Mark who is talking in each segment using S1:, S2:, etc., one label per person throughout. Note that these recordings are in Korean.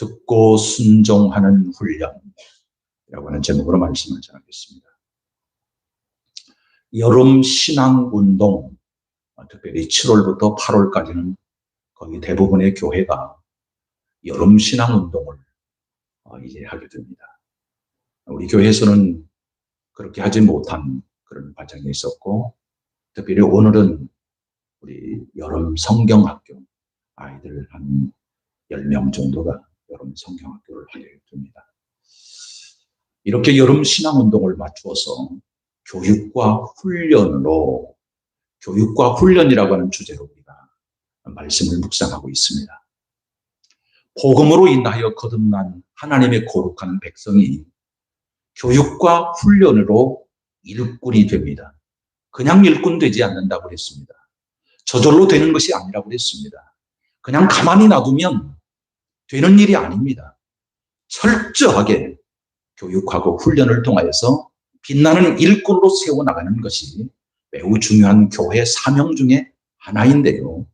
S1: 듣고 순종하는 훈련이라고 하는 제목으로 말씀을 전하겠습니다. 여름 신앙운동, 특별히 7월부터 8월까지는 거의 대부분의 교회가 여름 신앙운동을 이제 하게 됩니다. 우리 교회에서는 그렇게 하지 못한 그런 과정이 있었고, 특별히 오늘은 우리 여름 성경학교 아이들 한 10명 정도가 여름 성경학교를 하게 됩니다. 이렇게 여름 신앙운동을 맞추어서 교육과 훈련이라고 하는 주제로 우리가 말씀을 묵상하고 있습니다. 복음으로 인하여 거듭난 하나님의 거룩한 백성이 교육과 훈련으로 일꾼이 됩니다. 그냥 일꾼 되지 않는다고 그랬습니다. 저절로 되는 것이 아니라고 그랬습니다. 그냥 가만히 놔두면 되는 일이 아닙니다. 철저하게 교육하고 훈련을 통하여서 빛나는 일꾼으로 세워나가는 것이 매우 중요한 교회 사명 중에 하나인데요.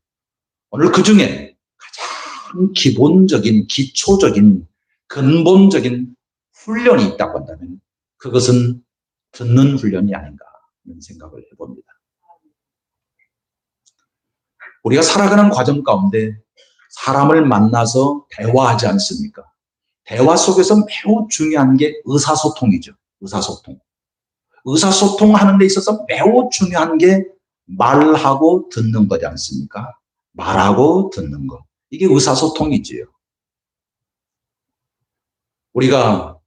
S1: 오늘 그 중에 가장 기본적인, 기초적인, 근본적인 훈련이 있다고 한다면 그것은 듣는 훈련이 아닌가 하는 생각을 해봅니다. 우리가 살아가는 과정 가운데 사람을 만나서 대화하지 않습니까? 대화 속에서 매우 중요한 게 의사소통이죠. 의사소통하는 데 있어서 매우 중요한 게 말하고 듣는 거지 않습니까? 말하고 듣는 거. 이게 의사소통이지요. 우리가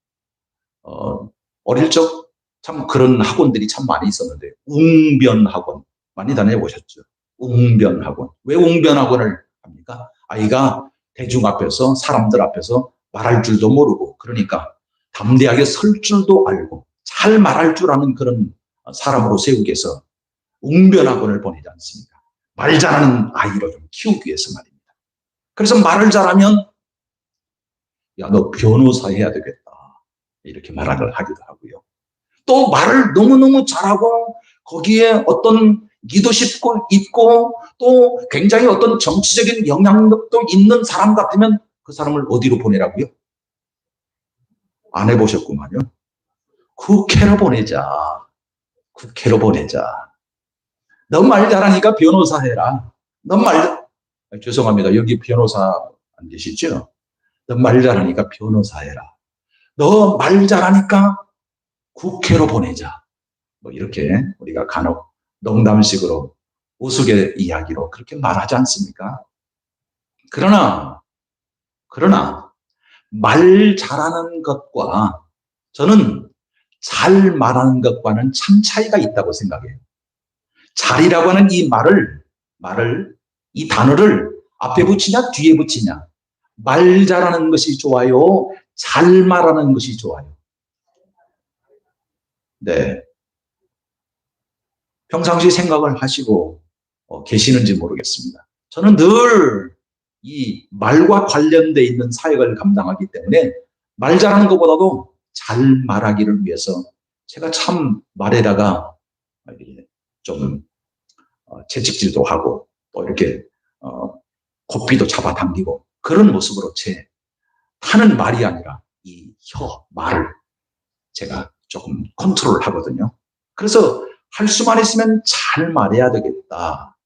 S1: 어릴 적 참 그런 학원들이 참 많이 있었는데, 웅변학원 많이 다녀보셨죠? 웅변학원. 왜 웅변학원을 합니까? 아이가 대중 앞에서, 사람들 앞에서 말할 줄도 모르고, 그러니까 담대하게 설 줄도 알고 잘 말할 줄 아는 그런 사람으로 세우기 위해서 웅변학원을 보내지 않습니까? 말 잘하는 아이로 좀 키우기 위해서 말입니다. 그래서 말을 잘하면 야, 너 변호사 해야 되겠다, 이렇게 말을 하기도 하고요. 또 말을 너무너무 잘하고 거기에 어떤 리더십도 있고 또 굉장히 어떤 정치적인 영향력도 있는 사람 같으면 그 사람을 어디로 보내라고요? 안 해보셨구만요. 국회로 보내자. 너 말 잘하니까 변호사 해라. 죄송합니다. 여기 변호사 안 계시죠? 너 말 잘하니까 변호사 해라. 너 말 잘하니까 국회로 보내자. 뭐 이렇게 우리가 간혹 농담식으로 우스갯 이야기로 그렇게 말하지 않습니까? 그러나 말 잘하는 것과 저는 잘 말하는 것과는 참 차이가 있다고 생각해요. 잘이라고 하는 이 이 단어를 앞에 붙이냐 뒤에 붙이냐. 말 잘하는 것이 좋아요? 잘 말하는 것이 좋아요? 네. 평상시 생각을 하시고 계시는지 모르겠습니다. 저는 늘 이 말과 관련되어 있는 사역을 감당하기 때문에 말 잘하는 것보다도 잘 말하기를 위해서 제가 참 말에다가 좀 채찍질도 하고 또 이렇게 고삐도 잡아당기고 그런 모습으로 제 하는 말이 아니라 이 말을 제가 조금 컨트롤을 하거든요. 그래서 할 수만 있으면 잘 말해야 되겠다.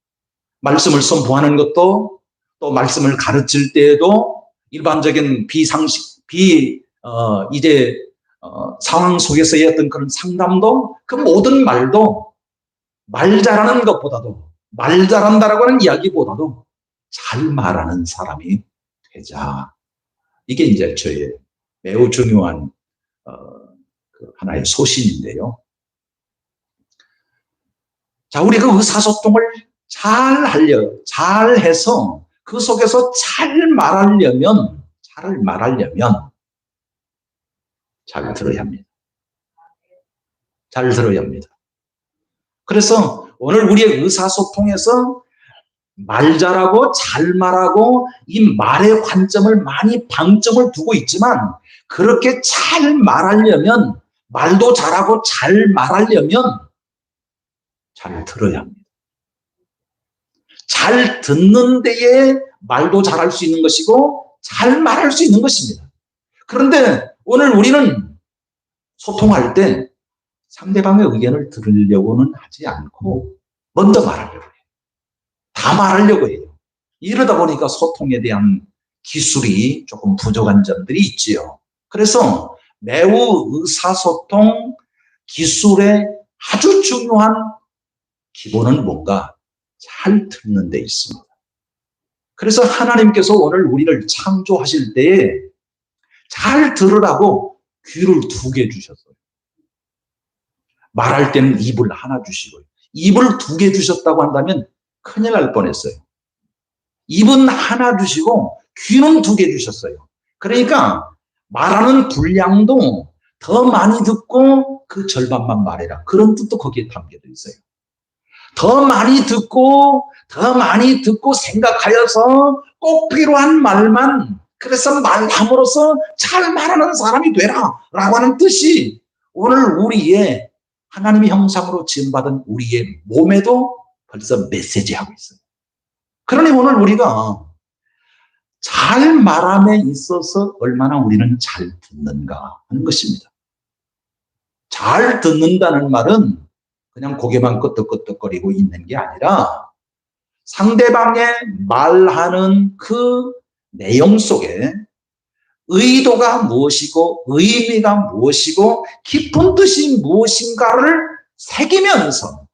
S1: 말씀을 선포하는 것도 또 말씀을 가르칠 때에도 일반적인 상황 속에서의 어떤 그런 상담도 그 모든 말도 말 잘하는 것보다도 말 잘한다라고 하는 이야기보다도 잘 말하는 사람이 되자. 이게 이제 저의 매우 중요한 하나의 소신인데요. 자, 우리가 의사소통을 잘 해서 그 속에서 잘 말하려면 잘 들어야 합니다. 잘 들어야 합니다. 그래서 오늘 우리의 의사소통에서 말 잘하고 잘 말하고 이 말의 관점을 많이 방점을 두고 있지만 그렇게 잘 말하려면 말도 잘하고 잘 말하려면 잘 들어야 합니다. 잘 듣는 데에 말도 잘할 수 있는 것이고 잘 말할 수 있는 것입니다. 그런데 오늘 우리는 소통할 때 상대방의 의견을 들으려고는 하지 않고 먼저 말하려고 해요. 다 말하려고 해요. 이러다 보니까 소통에 대한 기술이 조금 부족한 점들이 있지요. 그래서 매우 의사소통 기술의 아주 중요한 기본은 뭔가 잘 듣는 데 있습니다. 그래서 하나님께서 오늘 우리를 창조하실 때에 잘 들으라고 귀를 2개 주셨어요. 말할 때는 입을 하나 주시고요. 입을 2개 주셨다고 한다면 큰일 날 뻔했어요. 입은 하나 주시고 귀는 2개 주셨어요. 그러니까 말하는 분량도 더 많이 듣고 그 절반만 말해라. 그런 뜻도 거기에 담겨져 있어요. 더 많이 듣고 생각하여서 꼭 필요한 말만, 그래서 말함으로써 잘 말하는 사람이 되라 라고 하는 뜻이 오늘 우리의 하나님의 형상으로 지음받은 우리의 몸에도 벌써 메시지하고 있어요. 그러니 오늘 우리가 잘 말함에 있어서 얼마나 우리는 잘 듣는가 하는 것입니다. 잘 듣는다는 말은 그냥 고개만 끄덕끄덕거리고 있는 게 아니라 상대방의 말하는 그 내용 속에 의도가 무엇이고 의미가 무엇이고 깊은 뜻이 무엇인가를 새기면서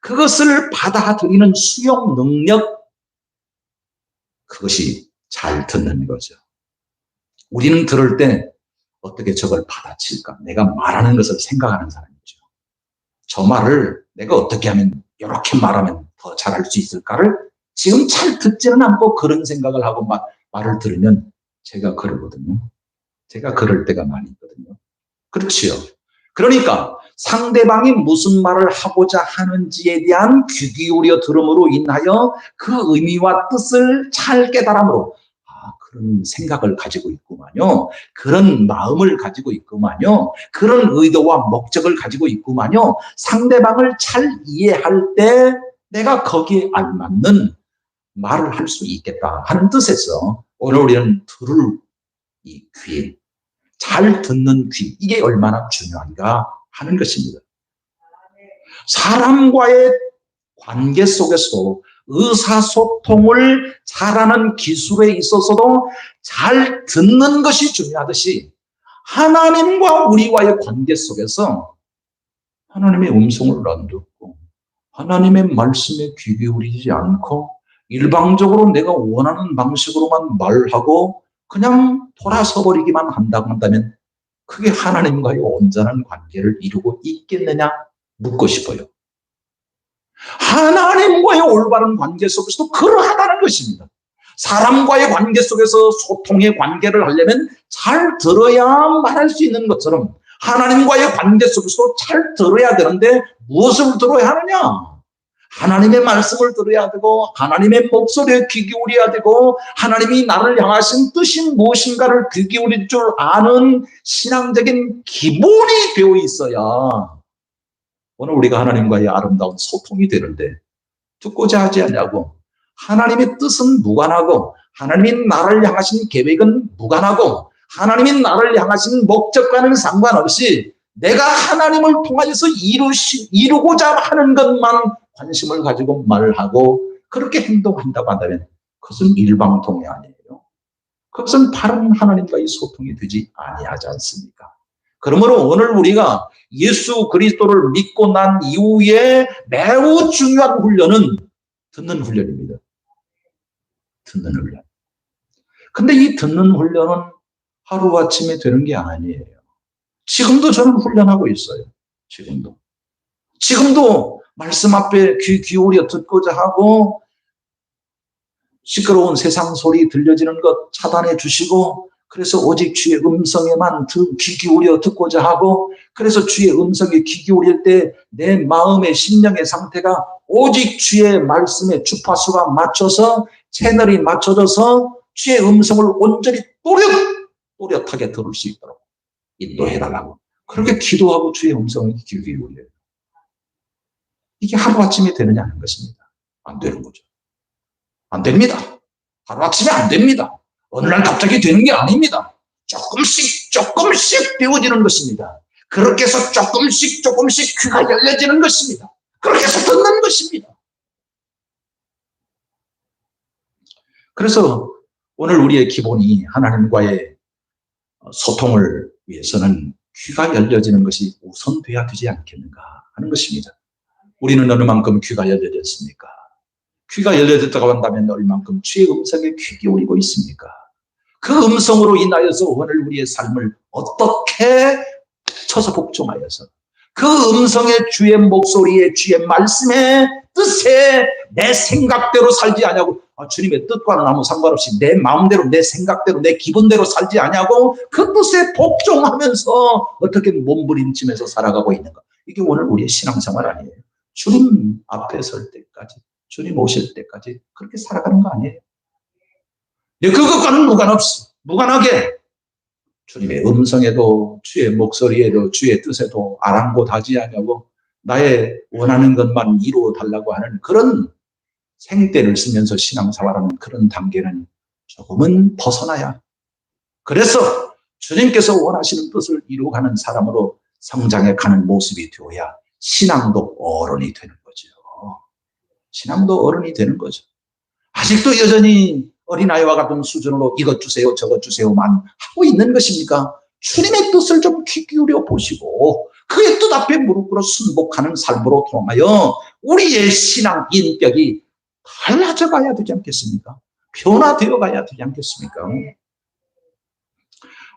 S1: 그것을 받아들이는 수용 능력, 그것이 잘 듣는 거죠. 우리는 들을 때 어떻게 저걸 받아칠까? 내가 말하는 것을 생각하는 사람이죠. 저 말을 내가 어떻게 하면, 이렇게 말하면 더 잘할 수 있을까를 지금 잘 듣지는 않고 그런 생각을 하고 말을 들으면 제가 그러거든요. 제가 그럴 때가 많이 있거든요. 그렇지요. 그러니까 상대방이 무슨 말을 하고자 하는지에 대한 귀 기울여 들음으로 인하여 그 의미와 뜻을 잘 깨달음으로, 그런 생각을 가지고 있구만요. 그런 마음을 가지고 있구만요. 그런 의도와 목적을 가지고 있구만요. 상대방을 잘 이해할 때 내가 거기에 알맞는 말을 할 수 있겠다 하는 뜻에서 오늘 우리는 들을 이 귀, 잘 듣는 귀, 이게 얼마나 중요한가 하는 것입니다. 사람과의 관계 속에서도 의사소통을 잘하는 기술에 있어서도 잘 듣는 것이 중요하듯이 하나님과 우리와의 관계 속에서 하나님의 음성을 안 듣고 하나님의 말씀에 귀 기울이지 않고 일방적으로 내가 원하는 방식으로만 말하고 그냥 돌아서 버리기만 한다면 그게 하나님과의 온전한 관계를 이루고 있겠느냐 묻고 싶어요. 하나님과의 올바른 관계 속에서도 그러하다는 것입니다. 사람과의 관계 속에서 소통의 관계를 하려면 잘 들어야 말할 수 있는 것처럼 하나님과의 관계 속에서도 잘 들어야 되는데 무엇을 들어야 하느냐? 하나님의 말씀을 들어야 되고 하나님의 목소리에 귀 기울여야 되고 하나님이 나를 향하신 뜻이 무엇인가를 귀 기울일 줄 아는 신앙적인 기본이 되어 있어야 오늘 우리가 하나님과의 아름다운 소통이 되는데 듣고자 하지 않냐고, 하나님의 뜻은 무관하고 하나님이 나를 향하신 계획은 무관하고 하나님이 나를 향하신 목적과는 상관없이 내가 하나님을 통하여서 이루고자 하는 것만 관심을 가지고 말을 하고 그렇게 행동한다고 한다면 그것은 일방통이 아니에요. 그것은 바른 하나님과의 소통이 되지 아니하지 않습니까? 그러므로 오늘 우리가 예수 그리스도를 믿고 난 이후에 매우 중요한 훈련은 듣는 훈련입니다. 듣는 훈련. 근데 이 듣는 훈련은 하루아침에 되는 게 아니에요. 지금도 저는 훈련하고 있어요. 지금도 말씀 앞에 귀 기울여 듣고자 하고 시끄러운 세상 소리 들려지는 것 차단해 주시고 그래서 오직 주의 음성에만 귀 기울여 듣고자 하고 그래서 주의 음성에 귀 기울일 때 내 마음의 심령의 상태가 오직 주의 말씀에 주파수가 맞춰서 채널이 맞춰져서 주의 음성을 온전히 또렷하게 들을 수 있도록 인도해달라고 그렇게 기도하고 주의 음성에 귀 기울여요. 이게 하루아침에 되느냐 하는 것입니다. 안 되는 거죠. 안 됩니다. 하루아침에 안 됩니다. 어느 날 갑자기 되는 게 아닙니다. 조금씩 되어지는 것입니다. 그렇게 해서 조금씩 귀가 열려지는 것입니다. 그렇게 해서 듣는 것입니다. 그래서 오늘 우리의 기본이 하나님과의 소통을 위해서는 귀가 열려지는 것이 우선돼야 되지 않겠는가 하는 것입니다. 우리는 어느 만큼 귀가 열려졌습니까? 귀가 열려졌다고 한다면 얼만큼 주의 음성에 귀 기울이고 있습니까? 그 음성으로 인하여서 오늘 우리의 삶을 어떻게 쳐서 복종하여서 그 음성의 주의 목소리에 주의 말씀의 뜻에 내 생각대로 살지 아니하고 주님의 뜻과는 아무 상관없이 내 마음대로 내 생각대로 내 기분대로 살지 아니하고 그 뜻에 복종하면서 어떻게 몸부림치면서 살아가고 있는가. 이게 오늘 우리의 신앙생활 아니에요. 주님 앞에 설 때까지 주님 오실 때까지 그렇게 살아가는 거 아니에요. 그것과는 무관하게 주님의 음성에도 주의 목소리에도 주의 뜻에도 아랑곳하지 않냐고 나의 원하는 것만 이루어 달라고 하는 그런 생떼를 쓰면서 신앙생활하는 그런 단계는 조금은 벗어나야. 그래서 주님께서 원하시는 뜻을 이루어가는 사람으로 성장해 가는 모습이 되어야 신앙도 어른이 되는 거죠. 신앙도 어른이 되는 거죠. 아직도 여전히 어린아이와 같은 수준으로 이것 주세요 저것 주세요만 하고 있는 것입니까? 주님의 뜻을 좀 귀 기울여 보시고 그의 뜻 앞에 무릎 꿇어 순복하는 삶으로 통하여 우리의 신앙 인격이 달라져 가야 되지 않겠습니까? 변화되어 가야 되지 않겠습니까?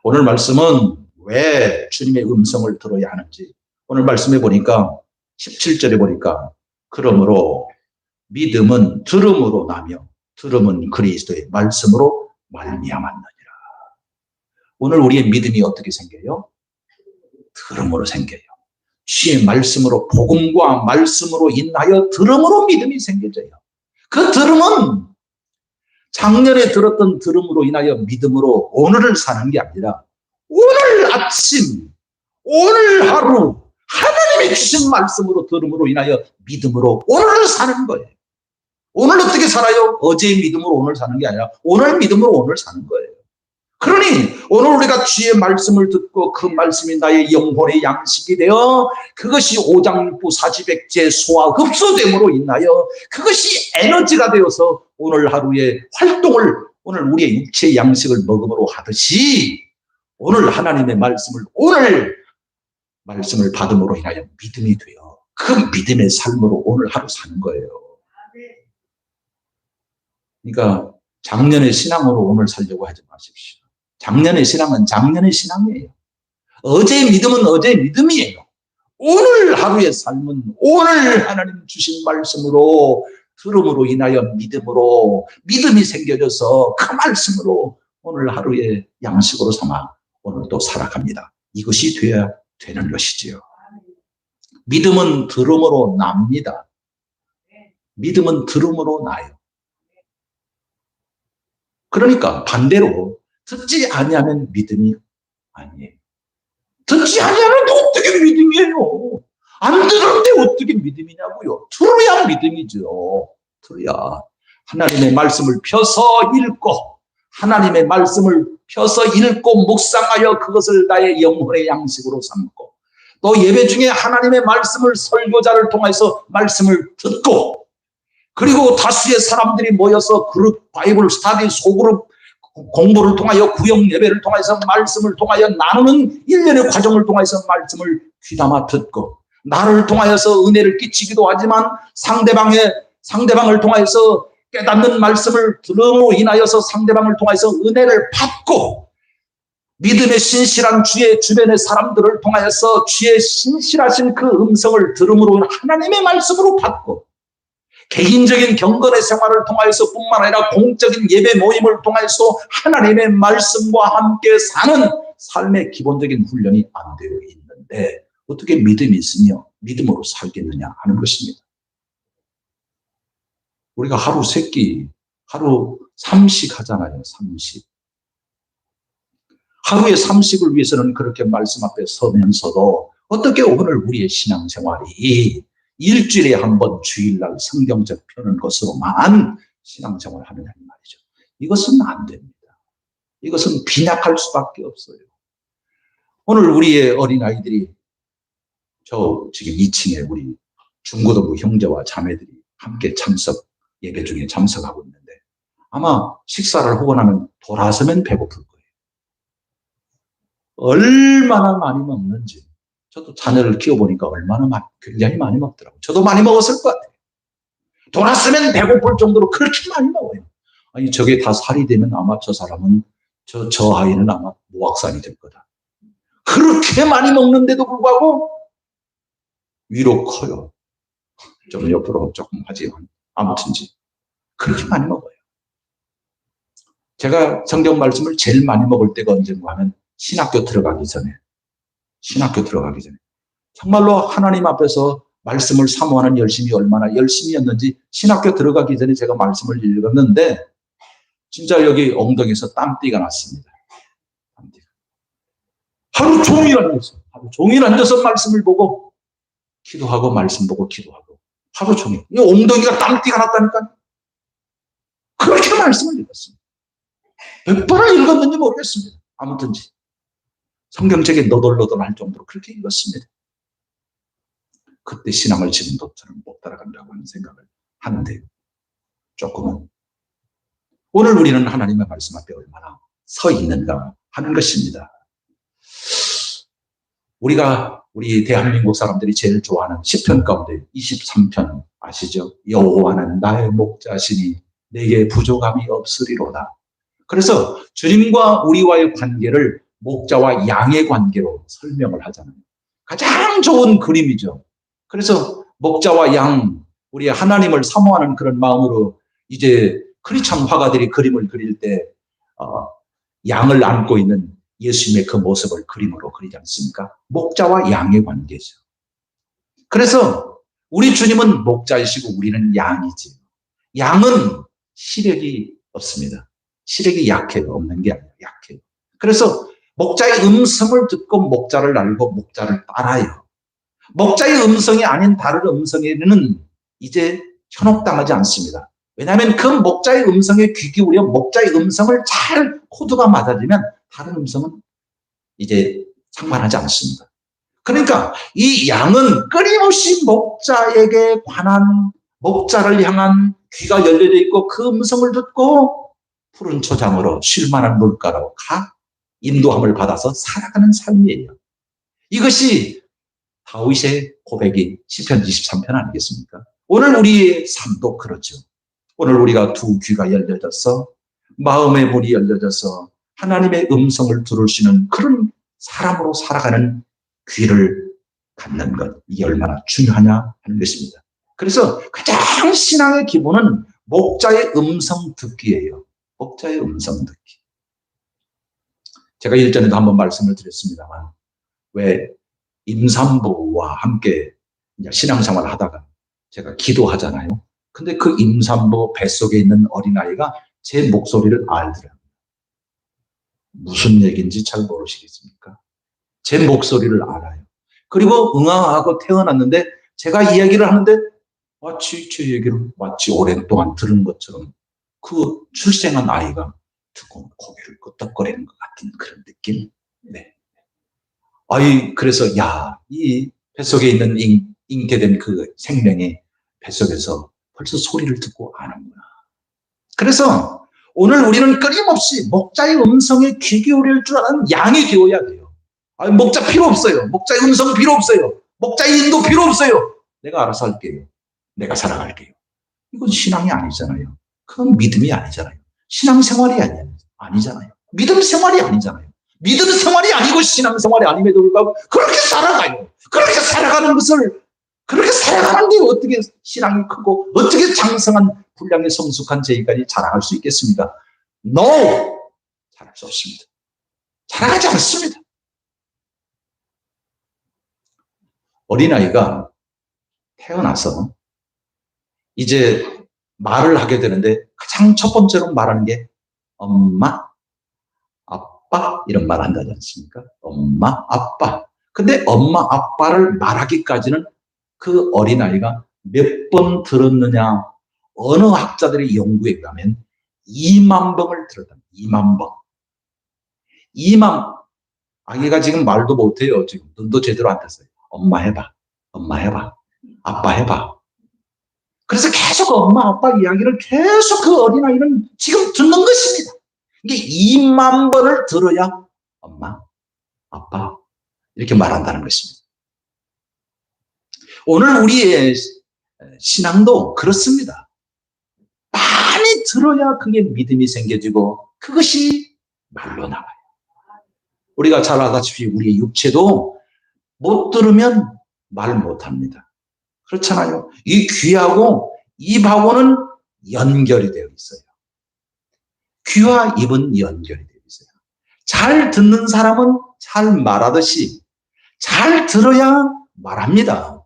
S1: 오늘 말씀은 왜 주님의 음성을 들어야 하는지 오늘 말씀해 보니까 17절에 보니까 그러므로 믿음은 들음으로 나며 들음은 그리스도의 말씀으로 말미암았느니라. 오늘 우리의 믿음이 어떻게 생겨요? 들음으로 생겨요. 주의 말씀으로 복음과 말씀으로 인하여 들음으로 믿음이 생겨져요. 그 들음은 작년에 들었던 들음으로 인하여 믿음으로 오늘을 사는 게 아니라 오늘 아침 오늘 하루 하나님이 주신 말씀으로 들음으로 인하여 믿음으로 오늘을 사는 거예요. 오늘 어떻게 살아요? 어제의 믿음으로 오늘 사는 게 아니라 오늘 믿음으로 오늘 사는 거예요. 그러니 오늘 우리가 주의 말씀을 듣고 그 말씀이 나의 영혼의 양식이 되어 그것이 오장육부 사지백제 소화 흡수됨으로 인하여 그것이 에너지가 되어서 오늘 하루의 활동을 오늘 우리의 육체의 양식을 먹음으로 하듯이 오늘 하나님의 말씀을 오늘 말씀을 받음으로 인하여 믿음이 되어 그 믿음의 삶으로 오늘 하루 사는 거예요. 그러니까 작년의 신앙으로 오늘 살려고 하지 마십시오. 작년의 신앙은 작년의 신앙이에요. 어제의 믿음은 어제의 믿음이에요. 오늘 하루의 삶은 오늘 하나님 주신 말씀으로 들음으로 인하여 믿음으로 믿음이 생겨져서 그 말씀으로 오늘 하루의 양식으로 삼아 오늘도 살아갑니다. 이것이 되어야 되는 것이지요. 믿음은 들음으로 납니다. 믿음은 들음으로 나요. 그러니까 반대로 듣지 아니하면 믿음이 아니에요. 듣지 아니하는데 어떻게 믿음이에요? 안 들었는데 어떻게 믿음이냐고요. 들어야 믿음이죠. 들어야 하나님의 말씀을 펴서 읽고 하나님의 말씀을 펴서 읽고 묵상하여 그것을 나의 영혼의 양식으로 삼고 또 예배 중에 하나님의 말씀을 설교자를 통해서 말씀을 듣고 그리고 다수의 사람들이 모여서 그룹 바이블 스터디 소그룹 공부를 통하여 구역 예배를 통해서 말씀을 통하여 나누는 일련의 과정을 통해서 말씀을 귀담아 듣고 나를 통하여서 은혜를 끼치기도 하지만 상대방을 통해서 깨닫는 말씀을 들음으로 인하여서 상대방을 통해서 은혜를 받고 믿음의 신실한 주의 주변의 사람들을 통하여서 주의 신실하신 그 음성을 들음으로 하나님의 말씀으로 받고 개인적인 경건의 생활을 통하여서 뿐만 아니라 공적인 예배 모임을 통해서 하나님의 말씀과 함께 사는 삶의 기본적인 훈련이 안 되어 있는데 어떻게 믿음이 있으며 믿음으로 살겠느냐 하는 것입니다. 우리가 하루 3끼, 하루 3식 하잖아요. 3식. 하루의 3식을 위해서는 그렇게 말씀 앞에 서면서도 어떻게 오늘 우리의 신앙생활이 일주일에 한 번 주일날 성경책 펴는 것으로만 신앙생활을 하느냐 이 말이죠. 이것은 안 됩니다. 이것은 빈약할 수밖에 없어요. 오늘 우리의 어린아이들이 저 지금 2층에 우리 중고등부 형제와 자매들이 함께 예배 중에 참석하고 있는데 아마 식사를 하고 나면 돌아서면 배고플 거예요. 얼마나 많이 먹는지. 저도 자녀를 키워보니까 굉장히 많이 먹더라고요. 저도 많이 먹었을 것 같아요. 돌았으면 배고플 정도로 그렇게 많이 먹어요. 아니, 저게 다 살이 되면 아마 저 사람은, 저 아이는 아마 모악산이 될 거다. 그렇게 많이 먹는데도 불구하고 위로 커요. 좀 옆으로 조금 하지만 아무튼지 그렇게 많이 먹어요. 제가 성경 말씀을 제일 많이 먹을 때가 언젠가 하면 신학교 들어가기 전에 정말로 하나님 앞에서 말씀을 사모하는 열심이 얼마나 열심이었는지 신학교 들어가기 전에 제가 말씀을 읽었는데 진짜 여기 엉덩이에서 땀띠가 났습니다. 하루 종일 앉아서 말씀을 보고 기도하고 말씀 보고 기도하고 하루 종일 이 엉덩이가 땀띠가 났다니까. 그렇게 말씀을 읽었습니다. 몇 번을 읽었는지 모르겠습니다. 아무튼지 성경책에 너덜너덜할 정도로 그렇게 읽었습니다. 그때 신앙을 지금도 저는 못 따라간다고 하는 생각을 하는데 조금은 오늘 우리는 하나님의 말씀 앞에 얼마나 서 있는가 하는 것입니다. 우리 대한민국 사람들이 제일 좋아하는 시편 가운데 23편 아시죠? 여호와는 나의 목자시니 내게 부족함이 없으리로다. 그래서 주님과 우리와의 관계를 목자와 양의 관계로 설명을 하잖아요. 가장 좋은 그림이죠. 그래서 목자와 양, 우리 하나님을 사모하는 그런 마음으로 이제 크리스찬 화가들이 그림을 그릴 때 양을 안고 있는 예수님의 그 모습을 그림으로 그리지 않습니까? 목자와 양의 관계죠. 그래서 우리 주님은 목자이시고 우리는 양이지. 양은 시력이 없습니다. 시력이 약해요. 없는 게 아니라 약해요. 그래서 목자의 음성을 듣고 목자를 알고 목자를 따라요. 목자의 음성이 아닌 다른 음성에는 이제 현혹당하지 않습니다. 왜냐하면 그 목자의 음성에 귀 기울여 목자의 음성을 잘 코드가 맞아지면 다른 음성은 이제 상관하지 않습니다. 그러니까 이 양은 끊임없이 목자에게 관한 목자를 향한 귀가 열려져 있고 그 음성을 듣고 푸른 초장으로 쉴만한 물가로 인도함을 받아서 살아가는 삶이에요. 이것이 다윗의 고백이 시편 23편 아니겠습니까? 오늘 우리의 삶도 그렇죠. 오늘 우리가 두 귀가 열려져서 마음의 문이 열려져서 하나님의 음성을 들을 수 있는 그런 사람으로 살아가는 귀를 갖는 것, 이게 얼마나 중요하냐 하는 것입니다. 그래서 가장 신앙의 기본은 목자의 음성 듣기예요. 목자의 음성 듣기. 제가 일전에도 한번 말씀을 드렸습니다만 왜 임산부와 함께 신앙생활을 하다가 제가 기도하잖아요. 근데 그 임산부 뱃속에 있는 어린아이가 제 목소리를 알더라고요. 무슨 얘기인지 잘 모르시겠습니까? 제 목소리를 알아요. 그리고 응아하고 태어났는데 제가 이야기를 하는데 마치 제 얘기를 마치 오랫동안 들은 것처럼 그 출생한 아이가 듣고 고개를 끄덕거리는 것 같은 그런 느낌. 네. 그래서 이 뱃속에 있는 잉태된 그 생명이 뱃속에서 벌써 소리를 듣고 아는구나. 그래서 오늘 우리는 끊임없이 목자의 음성에 귀 기울일 줄 아는 양이 되어야 돼요. 목자 필요 없어요. 목자의 음성 필요 없어요. 목자의 인도 필요 없어요. 내가 알아서 할게요. 내가 살아갈게요. 이건 신앙이 아니잖아요. 그건 믿음이 아니잖아요. 신앙생활이 아니잖아요. 믿음 생활이 아니잖아요. 믿음 생활이 아니고 신앙생활이 아님에도 불구하고 그렇게 살아가요. 그렇게 살아가는 것을 그렇게 살아가는데 어떻게 신앙이 크고 어떻게 장성한 분량의 성숙한 저희까지 자랑할 수 있겠습니까? No! 자랑할 수 없습니다. 자랑하지 않습니다. 어린아이가 태어나서 이제 말을 하게 되는데 가장 첫 번째로 말하는 게 엄마, 아빠 이런 말 한다지 않습니까? 엄마, 아빠. 근데 엄마, 아빠를 말하기까지는 그 어린아이가 몇 번 들었느냐, 어느 학자들의 연구에 의하면 2만 번을 들었다. 2만 번. 이맘 아기가 지금 말도 못해요. 지금 눈도 제대로 안 떴어요. 엄마 해봐. 엄마 해봐. 아빠 해봐. 그래서 계속 엄마 아빠 이야기를 계속 그 어린아이는 지금 듣는 것입니다. 이게 2만 번을 들어야 엄마 아빠 이렇게 말한다는 것입니다. 오늘 우리의 신앙도 그렇습니다. 많이 들어야 그게 믿음이 생겨지고 그것이 말로 나와요. 우리가 잘 알다시피 우리의 육체도 못 들으면 말 못합니다. 그렇잖아요. 이 귀하고 입하고는 연결이 되어 있어요. 귀와 입은 연결이 되어 있어요. 잘 듣는 사람은 잘 말하듯이 잘 들어야 말합니다.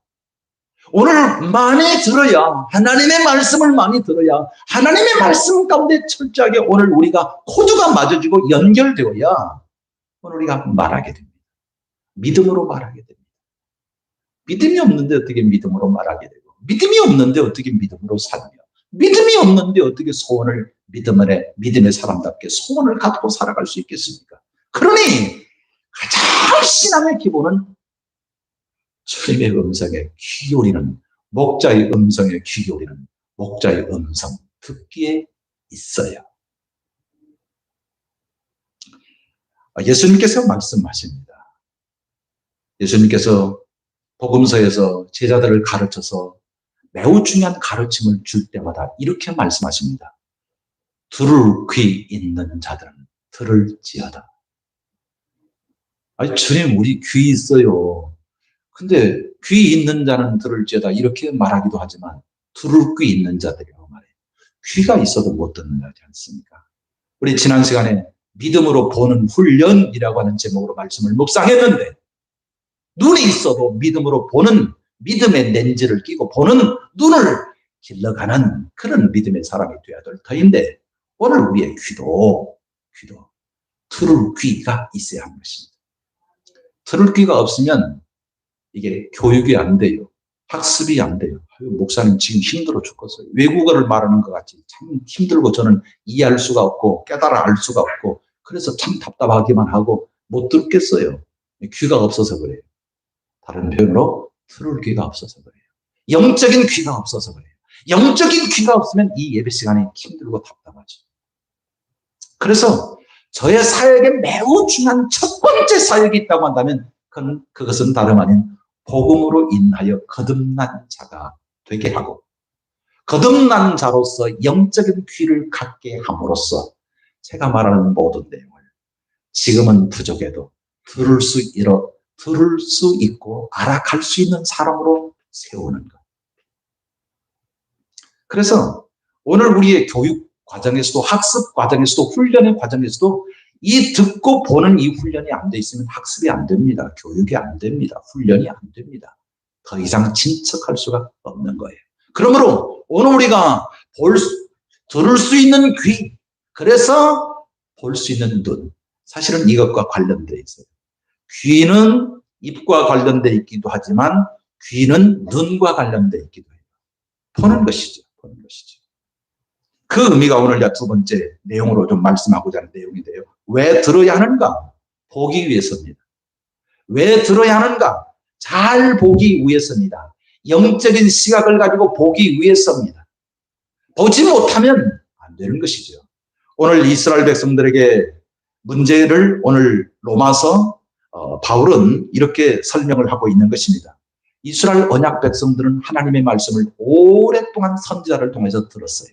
S1: 오늘 많이 들어야, 하나님의 말씀을 많이 들어야, 하나님의 말씀 가운데 철저하게 오늘 우리가 코드가 맞아지고 연결되어야 오늘 우리가 말하게 됩니다. 믿음으로 말하게 됩니다. 믿음이 없는데 어떻게 믿음으로 말하게 되고, 믿음이 없는데 어떻게 믿음으로 살며, 믿음이 없는데 어떻게 소원을 믿음의 사람답게 소원을 갖고 살아갈 수 있겠습니까? 그러니 가장 신앙의 기본은 주님의 음성에 귀 기울이는, 목자의 음성에 귀 기울이는 목자의 음성 듣기에 있어요. 예수님께서 말씀하십니다. 예수님께서 복음서에서 제자들을 가르쳐서 매우 중요한 가르침을 줄 때마다 이렇게 말씀하십니다. 들을 귀 있는 자들은 들을지어다. 아니, 주님, 우리 귀 있어요. 근데 귀 있는 자는 들을지어다 이렇게 말하기도 하지만 들을 귀 있는 자들이라고 말해요. 귀가 있어도 못 듣는 자지 않습니까? 우리 지난 시간에 믿음으로 보는 훈련이라고 하는 제목으로 말씀을 묵상했는데, 눈이 있어도 믿음으로 보는, 믿음의 렌즈를 끼고 보는 눈을 길러가는 그런 믿음의 사람이 되어야 될 터인데, 오늘 우리의 귀도 들을 귀가 있어야 하는 것입니다. 들을 귀가 없으면 이게 교육이 안 돼요. 학습이 안 돼요. 목사님 지금 힘들어 죽겠어요. 외국어를 말하는 것 같이 참 힘들고 저는 이해할 수가 없고 깨달아 알 수가 없고 그래서 참 답답하기만 하고 못 듣겠어요. 귀가 없어서 그래요. 다른 표현으로 들을 귀가 없어서 그래요. 영적인 귀가 없어서 그래요. 영적인 귀가 없으면 이 예배 시간이 힘들고 답답하죠. 그래서 저의 사역에 매우 중요한 첫 번째 사역이 있다고 한다면 그것은 다름 아닌 복음으로 인하여 거듭난 자가 되게 하고, 거듭난 자로서 영적인 귀를 갖게 함으로써 제가 말하는 모든 내용을 지금은 부족해도 들을 수 있고 알아갈 수 있는 사람으로 세우는 것. 그래서 오늘 우리의 교육 과정에서도, 학습 과정에서도, 훈련의 과정에서도 이 듣고 보는 이 훈련이 안 돼 있으면 학습이 안 됩니다. 교육이 안 됩니다. 훈련이 안 됩니다. 더 이상 진척할 수가 없는 거예요. 그러므로 오늘 우리가 들을 수 있는 귀, 그래서 볼 수 있는 눈, 사실은 이것과 관련되어 있어요. 귀는 입과 관련되어 있기도 하지만 귀는 눈과 관련되어 있기도 해요. 보는 것이죠. 보는 것이죠. 그 의미가 오늘 두 번째 내용으로 좀 말씀하고자 하는 내용인데요. 왜 들어야 하는가? 보기 위해서입니다. 왜 들어야 하는가? 잘 보기 위해서입니다. 영적인 시각을 가지고 보기 위해서입니다. 보지 못하면 안 되는 것이죠. 오늘 이스라엘 백성들에게 문제를 오늘 로마서 바울은 이렇게 설명을 하고 있는 것입니다. 이스라엘 언약 백성들은 하나님의 말씀을 오랫동안 선지자를 통해서 들었어요.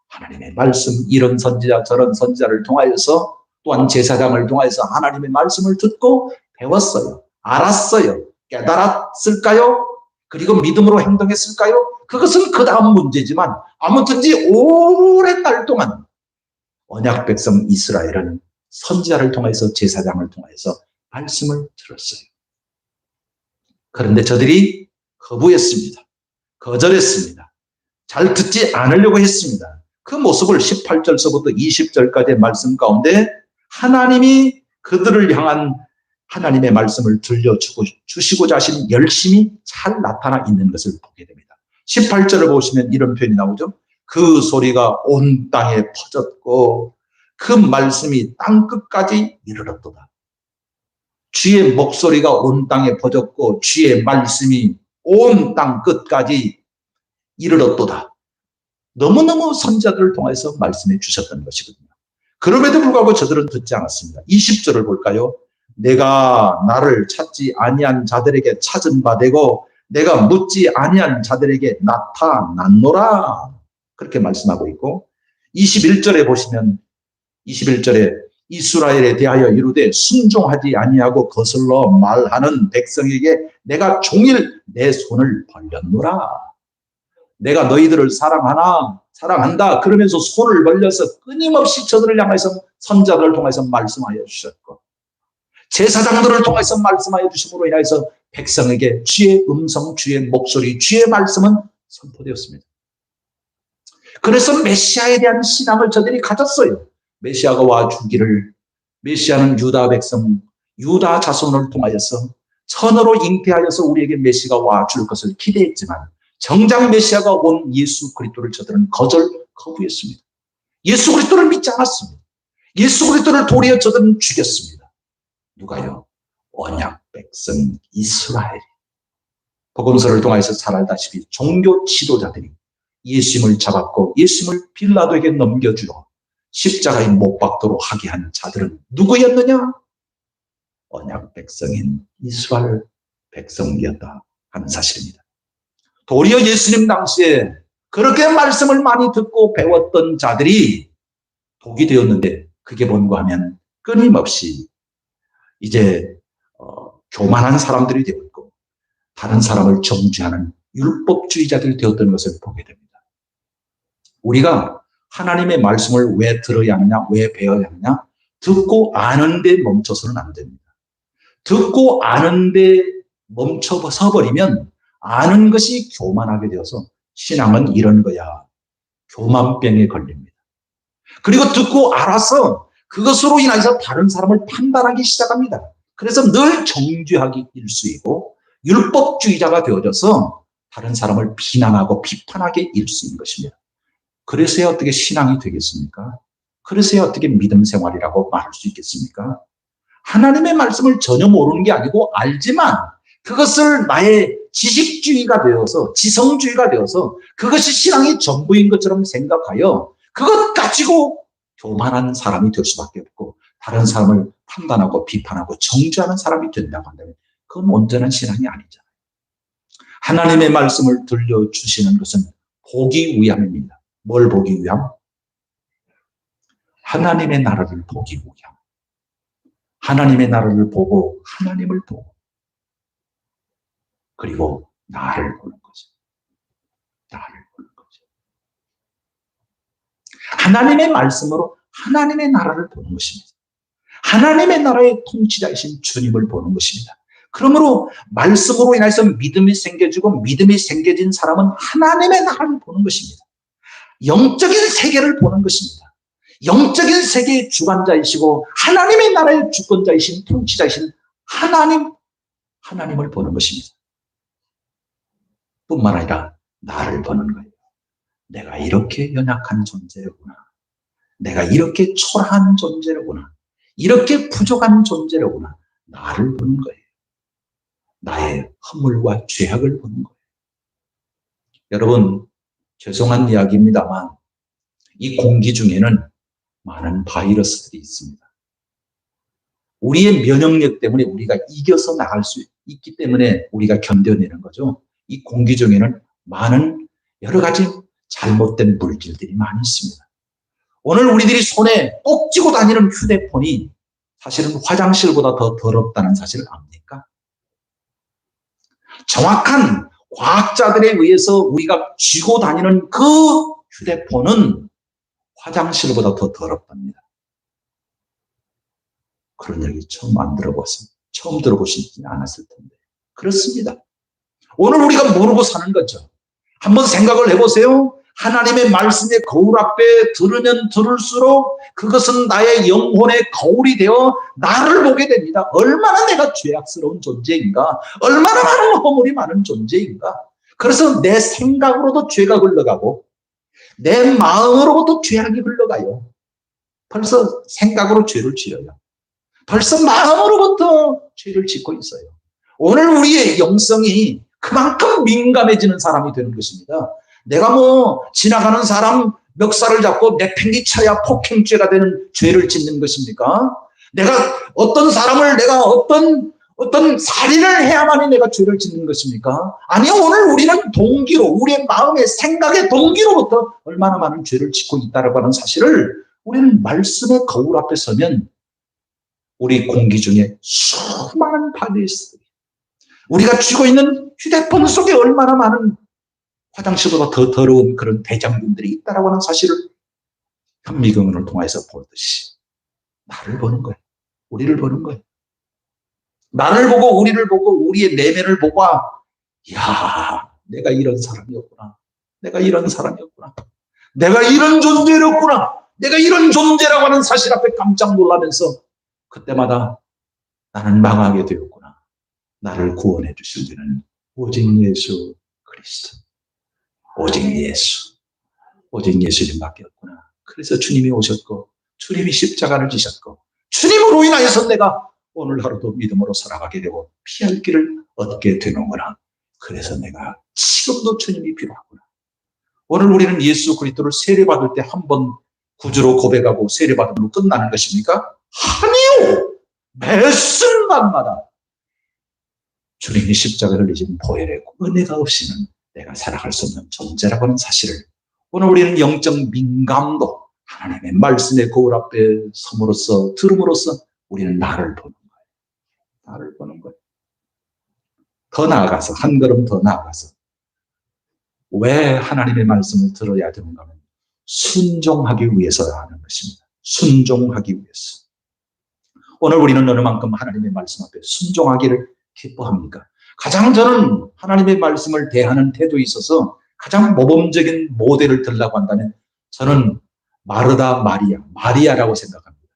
S1: 하나님의 말씀, 이런 선지자 저런 선지자를 통하여서 또한 제사장을 통하여서 하나님의 말씀을 듣고 배웠어요. 알았어요. 깨달았을까요? 그리고 믿음으로 행동했을까요? 그것은 그 다음 문제지만 아무튼지 오랜 날 동안 언약 백성 이스라엘은 선지자를 통해서 제사장을 통해서 말씀을 들었어요. 그런데 저들이 거부했습니다. 거절했습니다. 잘 듣지 않으려고 했습니다. 그 모습을 18절서부터 20절까지의 말씀 가운데 하나님이 그들을 향한 하나님의 말씀을 들려주시고자 하신 열심이 잘 나타나 있는 것을 보게 됩니다. 18절을 보시면 이런 표현이 나오죠. 그 소리가 온 땅에 퍼졌고 그 말씀이 땅끝까지 이르렀도다. 주의 목소리가 온 땅에 퍼졌고 주의 말씀이 온 땅 끝까지 이르렀도다. 너무너무 선지자들을 통해서 말씀해 주셨던 것이거든요. 그럼에도 불구하고 저들은 듣지 않았습니다. 20절을 볼까요? 내가 나를 찾지 아니한 자들에게 찾은 바 되고 내가 묻지 아니한 자들에게 나타났노라. 그렇게 말씀하고 있고 21절에 보시면 21절에 이스라엘에 대하여 이르되 순종하지 아니하고 거슬러 말하는 백성에게 내가 종일 내 손을 벌렸노라. 내가 너희들을 사랑한다 그러면서 손을 벌려서 끊임없이 저들을 향해서 선자들을 통해서 말씀하여 주셨고 제사장들을 통해서 말씀하여 주심으로 인해서 백성에게 주의 음성, 주의 목소리, 주의 말씀은 선포되었습니다. 그래서 메시아에 대한 신앙을 저들이 가졌어요. 메시아가 와 주기를, 메시아는 유다 백성, 유다 자손을 통하여서 선으로 잉태하여서 우리에게 메시아가 와 줄 것을 기대했지만 정작 메시아가 온 예수 그리스도를 저들은 거부했습니다. 예수 그리스도를 믿지 않았습니다. 예수 그리스도를 도리어 저들은 죽였습니다. 누가요? 언약 백성 이스라엘. 복음서를 통해서 잘 알다시피 종교 지도자들이 예수님을 잡았고 예수님을 빌라도에게 넘겨주어 십자가에 못 박도록 하게 한 자들은 누구였느냐? 언약 백성인 이스라엘 백성이었다 하는 사실입니다. 도리어 예수님 당시에 그렇게 말씀을 많이 듣고 배웠던 자들이 복이 되었는데 그게 뭔가 하면 끊임없이 이제 교만한 사람들이 되었고 다른 사람을 정죄하는 율법주의자들이 되었던 것을 보게 됩니다. 우리가 하나님의 말씀을 왜 들어야 하느냐, 왜 배워야 하느냐, 듣고 아는데 멈춰서는 안 됩니다. 듣고 아는데 멈춰서 버리면 아는 것이 교만하게 되어서 신앙은 이런 거야. 교만병에 걸립니다. 그리고 듣고 알아서 그것으로 인해서 다른 사람을 판단하기 시작합니다. 그래서 늘 정죄하기 일수이고 율법주의자가 되어져서 다른 사람을 비난하고 비판하게 일수인 것입니다. 그래서야 어떻게 신앙이 되겠습니까? 그래서야 어떻게 믿음 생활이라고 말할 수 있겠습니까? 하나님의 말씀을 전혀 모르는 게 아니고 알지만 그것을 나의 지식주의가 되어서 지성주의가 되어서 그것이 신앙의 전부인 것처럼 생각하여 그것 가지고 교만한 사람이 될 수밖에 없고 다른 사람을 판단하고 비판하고 정죄하는 사람이 된다고 한다면 그건 온전한 신앙이 아니잖아요. 하나님의 말씀을 들려주시는 것은 보기 위함입니다. 뭘 보기 위함? 하나님의 나라를 보기 위함. 하나님의 나라를 보고 하나님을 보고 그리고 나를 보는 거죠. 나를 보는 거죠. 하나님의 말씀으로 하나님의 나라를 보는 것입니다. 하나님의 나라의 통치자이신 주님을 보는 것입니다. 그러므로 말씀으로 인해서 믿음이 생겨지고 믿음이 생겨진 사람은 하나님의 나라를 보는 것입니다. 영적인 세계를 보는 것입니다. 영적인 세계의 주관자이시고 하나님의 나라의 주권자이신 통치자이신 하나님을 보는 것입니다. 뿐만 아니라 나를 보는 거예요. 내가 이렇게 연약한 존재로구나. 내가 이렇게 초라한 존재로구나. 이렇게 부족한 존재로구나. 나를 보는 거예요. 나의 허물과 죄악을 보는 거예요. 여러분, 죄송한 이야기입니다만 이 공기 중에는 많은 바이러스들이 있습니다. 우리의 면역력 때문에 우리가 이겨서 나갈 수 있기 때문에 우리가 견뎌내는 거죠. 이 공기 중에는 많은 여러 가지 잘못된 물질들이 많이 있습니다. 오늘 우리들이 손에 꼭 쥐고 다니는 휴대폰이 사실은 화장실보다 더 더럽다는 사실을 압니까? 정확한 과학자들에 의해서 우리가 쥐고 다니는 그 휴대폰은 화장실보다 더 더럽답니다. 그런 얘기 처음 들어보시지 않았을 텐데. 그렇습니다. 오늘 우리가 모르고 사는 거죠. 한번 생각을 해보세요. 하나님의 말씀의 거울 앞에 들으면 들을수록 그것은 나의 영혼의 거울이 되어 나를 보게 됩니다. 얼마나 내가 죄악스러운 존재인가, 얼마나 많은 허물이 많은 존재인가. 그래서 내 생각으로도 죄가 흘러가고 내 마음으로부터 죄악이 흘러가요. 벌써 생각으로 죄를 지어요. 벌써 마음으로부터 죄를 짓고 있어요. 오늘 우리의 영성이 그만큼 민감해지는 사람이 되는 것입니다. 내가 지나가는 사람 멱살을 잡고 내팽개쳐야 폭행죄가 되는 죄를 짓는 것입니까? 내가 어떤 사람을 내가 어떤 살인을 해야만이 내가 죄를 짓는 것입니까? 아니요, 오늘 우리는 동기로, 우리의 마음의 생각의 동기로부터 얼마나 많은 죄를 짓고 있다라고 하는 사실을 우리는 말씀의 거울 앞에 서면 우리 공기 중에 수많은 바이러스들이, 우리가 쥐고 있는 휴대폰 속에 얼마나 많은 화장실보다 더 더러운 그런 대장균들이 있다라고 하는 사실을 현미경을 통해서 보듯이 나를 보는 거예요. 우리를 보는 거예요. 나를 보고 우리를 보고 우리의 내면을 보고, 이야, 내가 이런 사람이었구나. 내가 이런 사람이었구나. 내가 이런 존재였구나. 내가 이런 존재라고 하는 사실 앞에 깜짝 놀라면서 그때마다 나는 망하게 되었구나. 나를 구원해 주실 분은 오직 예수 그리스도. 오직 예수. 오직 예수님밖에 없구나. 그래서 주님이 오셨고 주님이 십자가를 지셨고 주님으로 인하여서 내가 오늘 하루도 믿음으로 살아가게 되고 피할 길을 얻게 되는구나. 그래서 내가 지금도 주님이 필요하구나. 오늘 우리는 예수 그리스도를 세례받을 때 한 번 구주로 고백하고 세례받음으로 끝나는 것입니까? 아니요. 매 순간마다 주님이 십자가를 지신 보혈의 은혜가 없이는 내가 살아갈 수 없는 존재라고 하는 사실을 오늘 우리는 영적 민감도 하나님의 말씀의 거울 앞에 섬으로써 들음으로써 우리는 나를 보는 거예요. 나를 보는 거예요. 더 나아가서 한 걸음 더 나아가서 왜 하나님의 말씀을 들어야 되는가 하면 순종하기 위해서야 하는 것입니다. 순종하기 위해서. 오늘 우리는 어느 만큼 하나님의 말씀 앞에 순종하기를 기뻐합니까? 가장 저는 하나님의 말씀을 대하는 태도에 있어서 가장 모범적인 모델을 들라고 한다면 저는 마르다 마리아라고 생각합니다.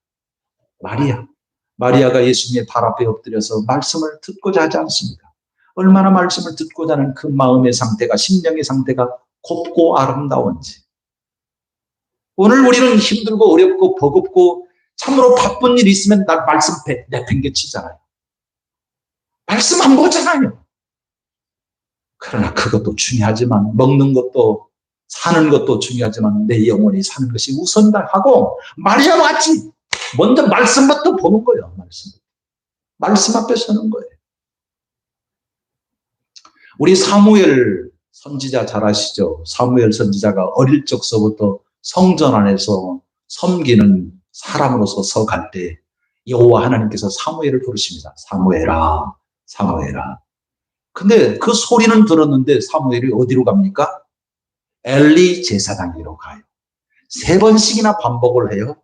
S1: 마리아가 예수님의 발 앞에 엎드려서 말씀을 듣고자 하지 않습니다. 얼마나 말씀을 듣고자 하는 그 마음의 상태가, 심령의 상태가 곱고 아름다운지. 오늘 우리는 힘들고 어렵고 버겁고 참으로 바쁜 일이 있으면 날 말씀 내팽개치잖아요. 말씀 안 보잖아요. 그러나 그것도 중요하지만 먹는 것도 사는 것도 중요하지만 내 영혼이 사는 것이 우선이다 하고 마리아와 같이 먼저 말씀부터 보는 거예요. 말씀 앞에 서는 거예요. 우리 사무엘 선지자 잘 아시죠? 사무엘 선지자가 어릴 적서부터 성전 안에서 섬기는 사람으로서 서갈 때 여호와 하나님께서 사무엘을 부르십니다. 사무엘아, 사무엘아. 근데 그 소리는 들었는데 사무엘이 어디로 갑니까? 엘리 제사장으로 가요. 3번씩이나 반복을 해요.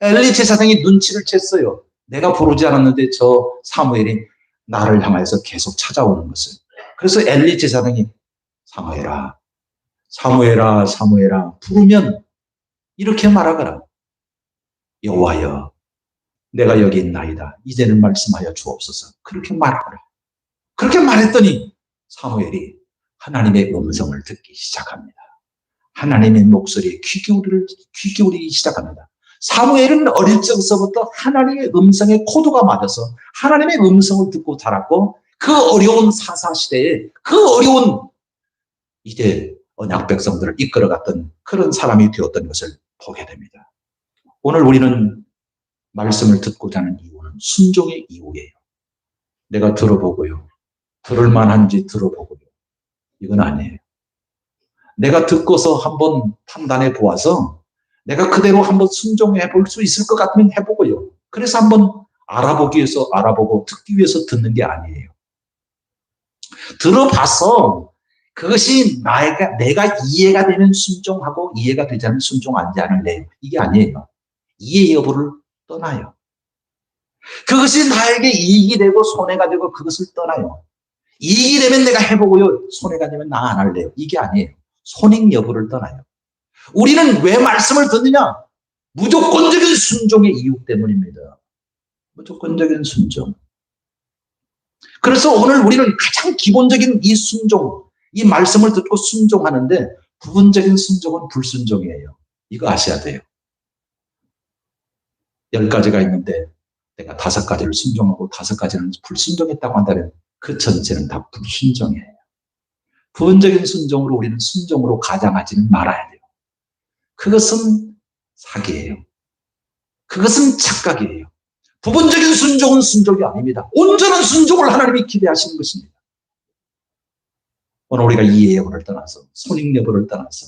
S1: 엘리 제사장이 눈치를 챘어요. 내가 부르지 않았는데 저 사무엘이 나를 향해서 계속 찾아오는 것을. 그래서 엘리 제사장이 사무엘아, 사무엘아, 사무엘아 부르면 이렇게 말하거라. 여호와여, 내가 여기 있나이다. 이제는 말씀하여 주옵소서. 그렇게 말하거라. 그렇게 말했더니 사무엘이 하나님의 음성을 듣기 시작합니다. 하나님의 목소리에 귀 기울이기 시작합니다. 사무엘은 어릴 적서부터 하나님의 음성에 코드가 맞아서 하나님의 음성을 듣고 자랐고 그 어려운 사사시대에 그 어려운 이제 언약 백성들을 이끌어갔던 그런 사람이 되었던 것을 보게 됩니다. 오늘 우리는 말씀을 듣고자 하는 이유는 순종의 이유예요. 내가 들어보고요. 들을 만한지 들어보고요. 이건 아니에요. 내가 듣고서 한번 판단해 보아서 내가 그대로 한번 순종해 볼 수 있을 것 같으면 해보고요. 그래서 한번 알아보기 위해서 알아보고 듣기 위해서 듣는 게 아니에요. 들어봐서 그것이 내가 이해가 되면 순종하고 이해가 되지 않으면 순종하지 않을래요. 이게 아니에요. 이해 여부를 떠나요. 그것이 나에게 이익이 되고 손해가 되고 그것을 떠나요. 이익이 되면 내가 해보고요. 손해가 되면 나 안 할래요. 이게 아니에요. 손익 여부를 떠나요. 우리는 왜 말씀을 듣느냐? 무조건적인 순종의 이유 때문입니다. 무조건적인 순종. 그래서 오늘 우리는 가장 기본적인 이 순종, 이 말씀을 듣고 순종하는데 부분적인 순종은 불순종이에요. 이거 아셔야 돼요. 10가지가 있는데 내가 5가지를 순종하고 5가지는 불순종했다고 한다면 그 전체는 다 불순종이에요. 부분적인 순종으로 우리는 순종으로 가장하지는 말아야 돼요. 그것은 사기예요. 그것은 착각이에요. 부분적인 순종은 순종이 아닙니다. 온전한 순종을 하나님이 기대하시는 것입니다. 오늘 우리가 이해 여부를 떠나서 손익 여부를 떠나서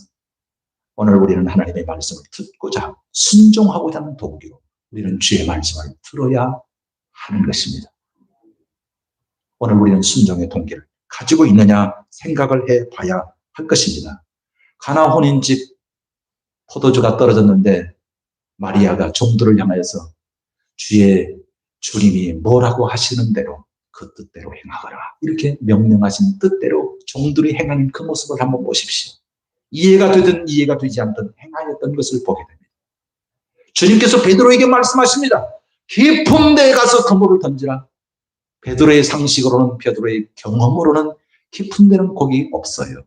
S1: 오늘 우리는 하나님의 말씀을 듣고자 순종하고자 하는 동기로 우리는 주의 말씀을 들어야 하는 것입니다. 오늘 우리는 순종의 동기를 가지고 있느냐 생각을 해봐야 할 것입니다. 가나 혼인집 포도주가 떨어졌는데 마리아가 종들을 향하여서 주님이 뭐라고 하시는 대로 그 뜻대로 행하거라 이렇게 명령하신 뜻대로 종들이 행하는 그 모습을 한번 보십시오. 이해가 되든 이해가 되지 않든 행하였던 것을 보게 됩니다. 주님께서 베드로에게 말씀하십니다. 깊은 데에 가서 그물을 던지라. 베드로의 상식으로는 베드로의 경험으로는 깊은 데는 거기 없어요.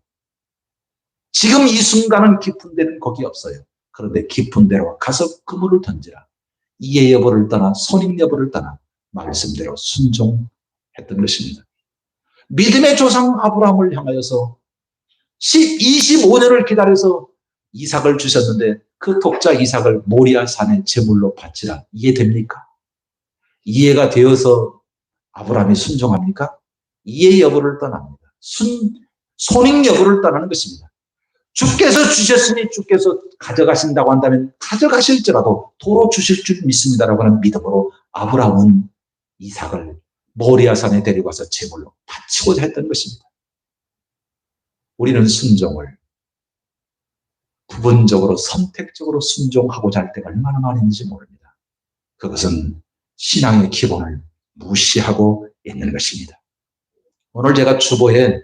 S1: 지금 이 순간은 깊은 데는 거기 없어요. 그런데 깊은 데로 가서 그물을 던지라. 이해 여부를 떠나 손익 여부를 떠나 말씀대로 순종했던 것입니다. 믿음의 조상 아브라함을 향하여서 25년을 기다려서 이삭을 주셨는데 그 독자 이삭을 모리아 산의 제물로 바치라. 이해됩니까? 이해가 되어서 아브라함이 순종합니까? 이해 여부를 떠납니다. 손익 여부를 떠나는 것입니다. 주께서 주셨으니 주께서 가져가신다고 한다면 가져가실지라도 도로 주실 줄 믿습니다라고 하는 믿음으로 아브라함은 이삭을 모리아산에 데리고 와서 제물로 바치고자 했던 것입니다. 우리는 순종을 부분적으로 선택적으로 순종하고자 할 때가 얼마나 많은지 모릅니다. 그것은 신앙의 기본을 무시하고 있는 것입니다. 오늘 제가 주보에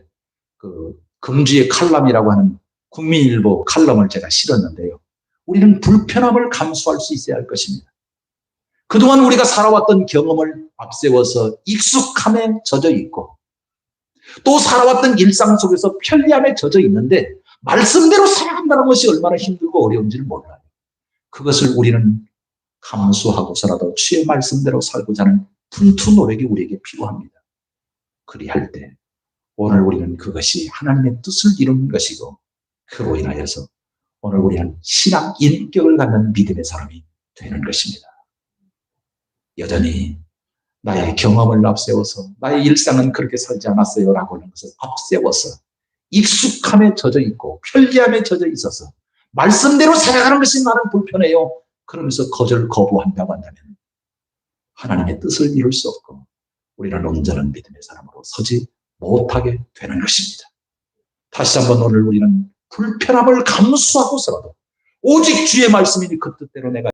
S1: 금주의 칼럼이라고 하는 국민일보 칼럼을 제가 실었는데요. 우리는 불편함을 감수할 수 있어야 할 것입니다. 그동안 우리가 살아왔던 경험을 앞세워서 익숙함에 젖어 있고 또 살아왔던 일상 속에서 편리함에 젖어 있는데 말씀대로 살아간다는 것이 얼마나 힘들고 어려운지를 몰라요. 그것을 우리는 감수하고서라도 주의 말씀대로 살고자 하는 분투 노력이 우리에게 필요합니다. 그리할 때 오늘 우리는 그것이 하나님의 뜻을 이루는 것이고 그로 인하여서 오늘 우리는 신앙 인격을 갖는 믿음의 사람이 되는 것입니다. 여전히 나의 경험을 앞세워서 나의 일상은 그렇게 살지 않았어요 라고 하는 것을 앞세워서 익숙함에 젖어 있고 편리함에 젖어 있어서 말씀대로 살아가는 것이 나는 불편해요. 그러면서 거부한다고 한다면 하나님의 뜻을 이룰 수 없고 우리는 온전한 믿음의 사람으로 서지 못하게 되는 것입니다. 다시 한번 오늘 우리는 불편함을 감수하고서라도 오직 주의 말씀이니 그 뜻대로 내가